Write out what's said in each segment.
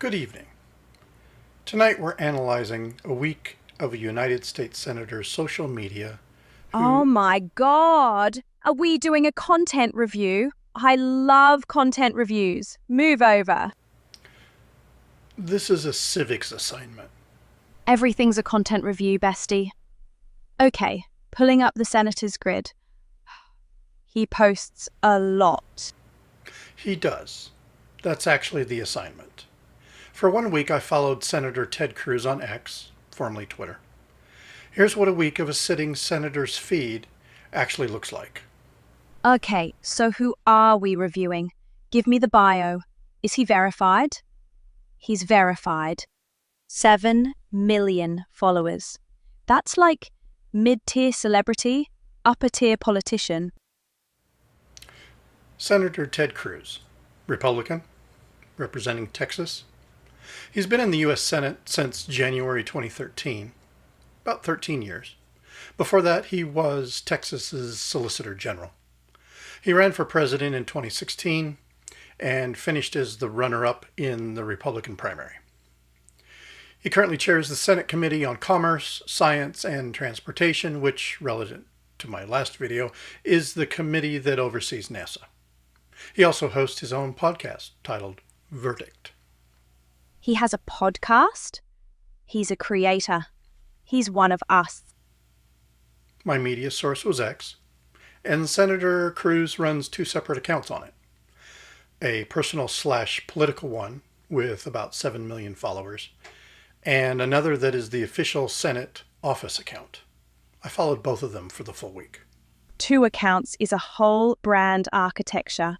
Good evening. Tonight we're analyzing a week of a United States Senator's social media Oh who... my God. Are we doing a content review? I love content reviews. Move over. This is a civics assignment. Everything's a content review, bestie. Okay, pulling up the senator's grid. He posts a lot. He does. That's actually the assignment. For 1 week I followed Senator Ted Cruz on X, formerly Twitter. Here's what a week of a sitting senator's feed actually looks like. Okay, so who are we reviewing? Give me the bio. Is he verified? He's verified. 7 million followers. That's like mid-tier celebrity, upper-tier politician. Senator Ted Cruz, Republican, representing Texas. He's been in the U.S. Senate since January 2013, about 13 years. Before that, he was Texas's Solicitor General. He ran for president in 2016 and finished as the runner-up in the Republican primary. He currently chairs the Senate Committee on Commerce, Science, and Transportation, which, relative to my last video, is the committee that oversees NASA. He also hosts his own podcast titled Verdict. He has a podcast. He's a creator. He's one of us. My media source was X, and Senator Cruz runs 2 separate accounts on it. A personal/political one with about 7 million followers, and another that is the official Senate office account. I followed both of them for the full week. 2 accounts is a whole brand architecture.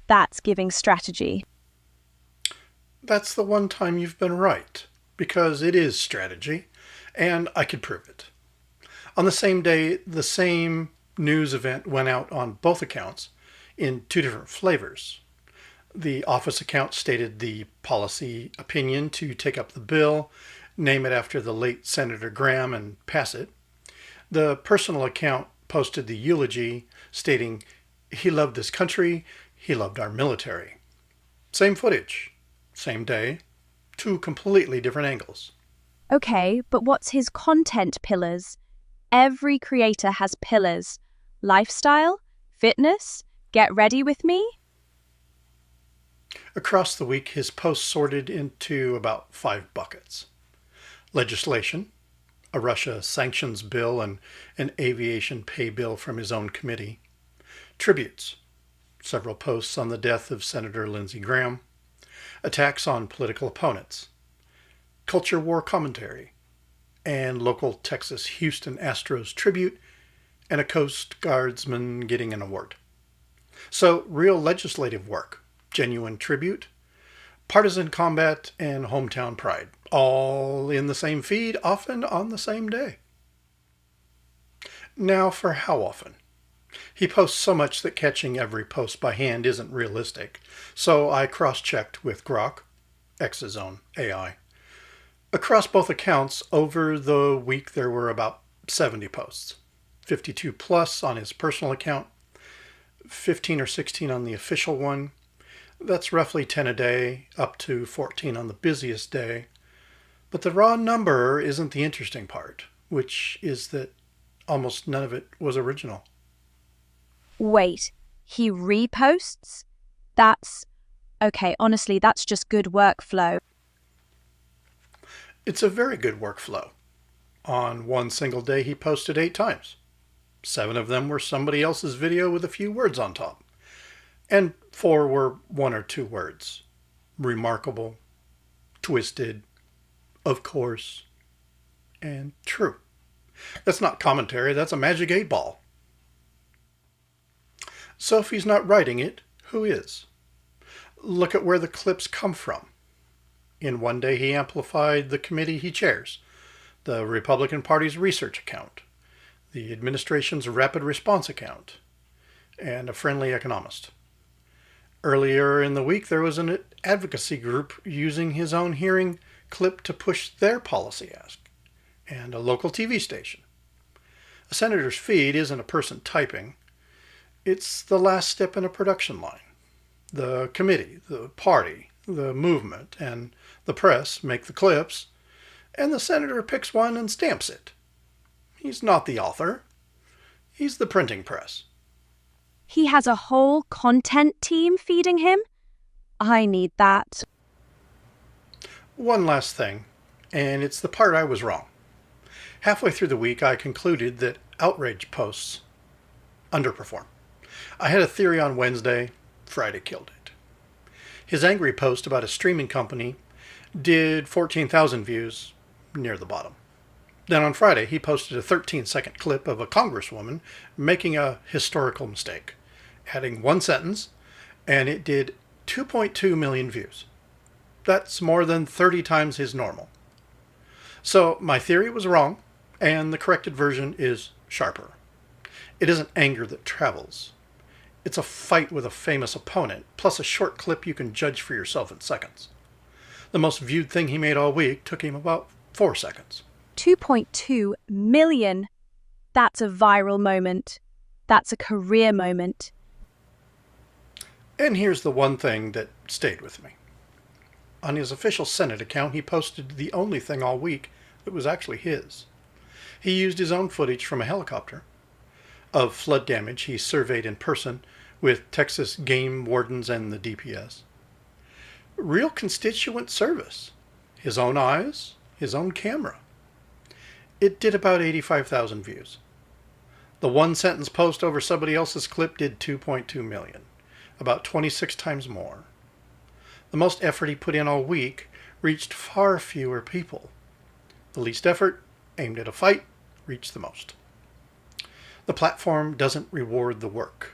That's giving strategy. That's the one time you've been right, because it is strategy, and I could prove it. On the same day, the same news event went out on both accounts in 2 different flavors. The office account stated the policy opinion to take up the bill, name it after the late Senator Graham, and pass it. The personal account posted the eulogy stating, "He loved this country, he loved our military." Same footage, same day, 2 completely different angles. Okay, but what's his content pillars? Every creator has pillars. Lifestyle, fitness, get ready with me. Across the week, his posts sorted into about 5 buckets. Legislation, a Russia sanctions bill and an aviation pay bill from his own committee. Tributes, several posts on the death of Senator Lindsey Graham. Attacks on political opponents. Culture war commentary, and local Texas Houston Astros tribute, and a Coast Guardsman getting an award. So real legislative work, genuine tribute, partisan combat, and hometown pride, all in the same feed, often on the same day. Now for how often? He posts so much that catching every post by hand isn't realistic, so I cross-checked with Grok, X's own AI. Across both accounts, over the week there were about 70 posts. 52 plus on his personal account, 15 or 16 on the official one. That's roughly 10 a day, up to 14 on the busiest day. But the raw number isn't the interesting part, which is that almost none of it was original. Wait, he reposts? Okay, honestly, that's just good workflow. It's a very good workflow. On one single day, he posted 8 times. 7 of them were somebody else's video with a few words on top. And 4 were 1 or 2 words. Remarkable, twisted, of course, and true. That's not commentary, that's a magic 8-ball. So if he's not writing it, who is? Look at where the clips come from. In one day he amplified the committee he chairs, the Republican Party's research account, the administration's rapid response account, and a friendly economist. Earlier in the week there was an advocacy group using his own hearing clip to push their policy ask, and a local TV station. A senator's feed isn't a person typing. It's the last step in a production line. The committee, the party, The movement and the press make the clips, and the senator picks one and stamps it. He's not the author. He's the printing press. He has a whole content team feeding him? I need that. One last thing, and it's the part I was wrong. Halfway through the week, I concluded that outrage posts underperform. I had a theory on Wednesday. Friday killed it. His angry post about a streaming company did 14,000 views, near the bottom. Then on Friday, he posted a 13-second clip of a congresswoman making a historical mistake, adding one sentence, and it did 2.2 million views. That's more than 30 times his normal. So my theory was wrong, and the corrected version is sharper. It isn't anger that travels. It's a fight with a famous opponent, plus a short clip you can judge for yourself in seconds. The most viewed thing he made all week took him about 4 seconds. 2.2 million. That's a viral moment. That's a career moment. And here's the one thing that stayed with me. On his official Senate account, he posted the only thing all week that was actually his. He used his own footage from a helicopter of flood damage he surveyed in person with Texas game wardens and the DPS. Real constituent service. His own eyes, his own camera. It did about 85,000 views. The one sentence post over somebody else's clip did 2.2 million, about 26 times more. The most effort he put in all week reached far fewer people. The least effort, aimed at a fight, reached the most. The platform doesn't reward the work.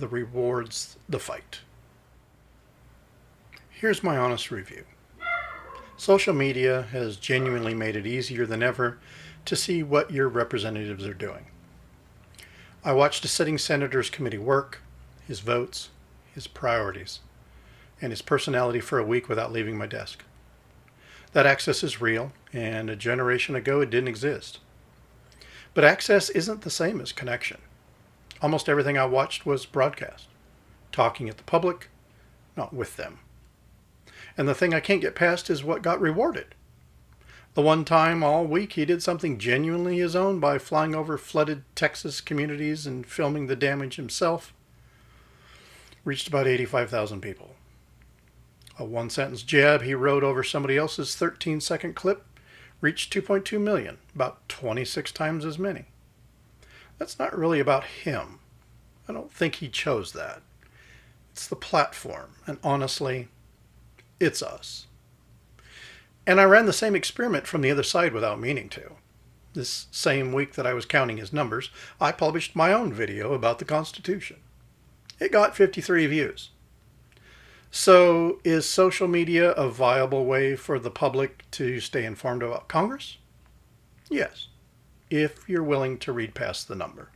It rewards the fight. Here's my honest review. Social media has genuinely made it easier than ever to see what your representatives are doing. I watched a sitting senator's committee work, his votes, his priorities, and his personality for a week without leaving my desk. That access is real, and a generation ago it didn't exist. But access isn't the same as connection. Almost everything I watched was broadcast, talking at the public, not with them. And the thing I can't get past is what got rewarded. The one time all week he did something genuinely his own by flying over flooded Texas communities and filming the damage himself, reached about 85,000 people. A one-sentence jab he wrote over somebody else's 13-second clip reached 2.2 million, about 26 times as many. That's not really about him. I don't think he chose that. It's the platform, and honestly, it's us. And I ran the same experiment from the other side without meaning to. This same week that I was counting his numbers, I published my own video about the Constitution. It got 53 views. So, is social media a viable way for the public to stay informed about Congress? Yes, if you're willing to read past the number.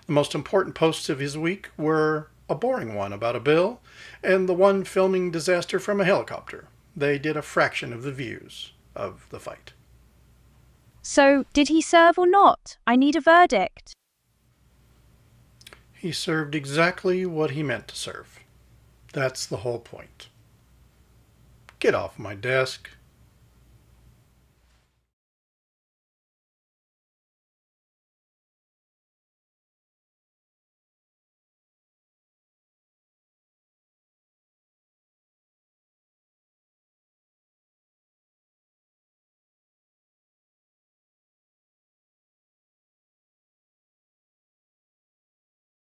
The most important posts of his week were a boring one about a bill and the one filming disaster from a helicopter. They did a fraction of the views of the fight. So, did he serve or not? I need a verdict. He served exactly what he meant to serve. That's the whole point. Get off my desk.